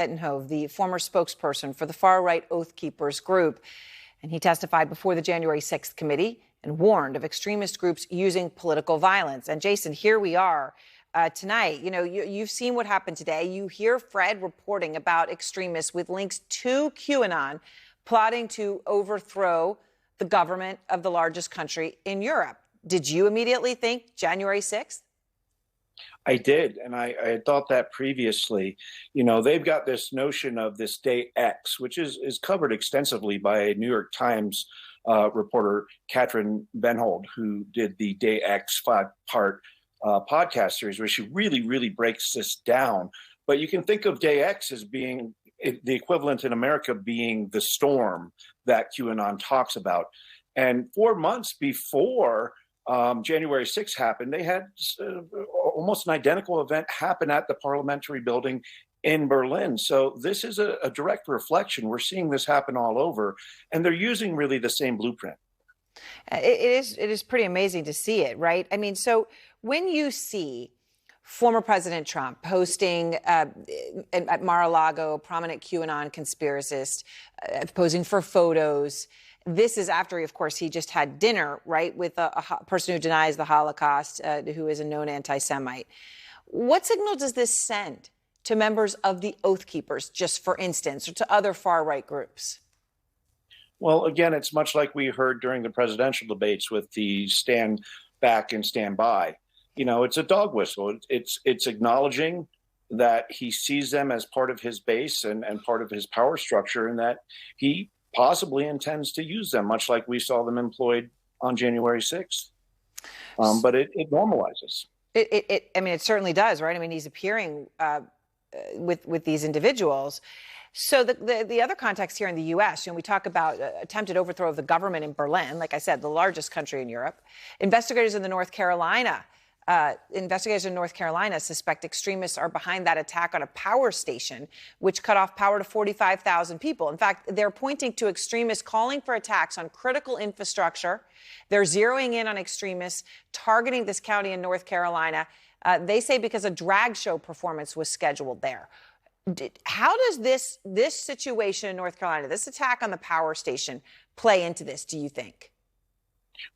Ettenhove, the former spokesperson for the far-right Oath Keepers group. And he testified before the January 6th committee and warned of extremist groups using political violence. And Jason, here we are tonight. You know, you've seen what happened today. You hear Fred reporting about extremists with links to QAnon plotting to overthrow the government of the largest country in Europe. Did you immediately think January 6th? I did, and I had thought that previously. You know, they've got this notion of this day X, which is covered extensively by a New York Times reporter, Katrin Benhold, who did the Day X 5-part podcast series, where she really breaks this down. But you can think of Day X as being the equivalent in America being the storm that QAnon talks about. And 4 months before January 6th happened, they had almost an identical event happen at the parliamentary building in Berlin. So this is a direct reflection. We're seeing this happen all over, and they're using really the same blueprint. It is pretty amazing to see it, right? I mean, so when you see former President Trump posting at Mar-a-Lago, a prominent QAnon conspiracist, posing for photos. This is after, of course, he just had dinner, right, with a person who denies the Holocaust, who is a known anti-Semite. What signal does this send to members of the Oath Keepers, just for instance, or to other far-right groups? Well, again, it's much like we heard during the presidential debates with the stand back and stand by. You know, it's a dog whistle. It's acknowledging that he sees them as part of his base and part of his power structure, and that he possibly intends to use them, much like we saw them employed on January 6th. But it normalizes. I mean, it certainly does, right? I mean, he's appearing with these individuals. So the other context here in the U.S., you know, we talk about attempted overthrow of the government in Berlin, like I said, the largest country in Europe. Investigators in North Carolina suspect extremists are behind that attack on a power station, which cut off power to 45,000 people. In fact, they're pointing to extremists calling for attacks on critical infrastructure. They're zeroing in on extremists targeting this county in North Carolina. They say because a drag show performance was scheduled there. How does this situation in North Carolina, this attack on the power station, play into this, do you think?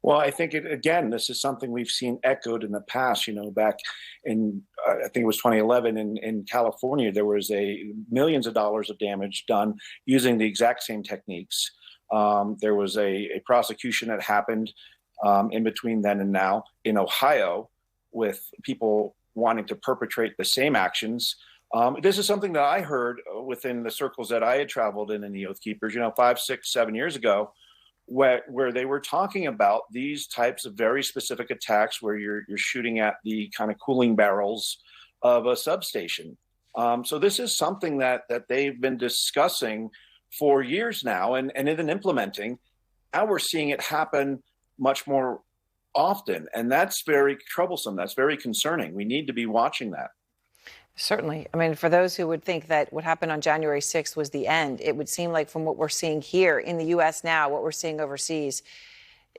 Well, I think, again, this is something we've seen echoed in the past. You know, back in, I think it was 2011 in California, there was millions of dollars of damage done using the exact same techniques. There was a prosecution that happened in between then and now in Ohio with people wanting to perpetrate the same actions. This is something that I heard within the circles that I had traveled in the Oath Keepers, you know, 5, 6, 7 years ago, where they were talking about these types of very specific attacks where you're shooting at the kind of cooling barrels of a substation. So this is something that they've been discussing for years now and even implementing. Now we're seeing it happen much more often, and that's very troublesome. That's very concerning. We need to be watching that. Certainly. I mean, for those who would think that what happened on January 6th was the end, it would seem like from what we're seeing here in the U.S. now, what we're seeing overseas,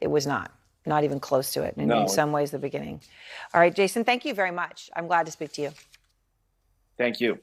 it was not even close to it. And in some ways, the beginning. All right, Jason, thank you very much. I'm glad to speak to you. Thank you.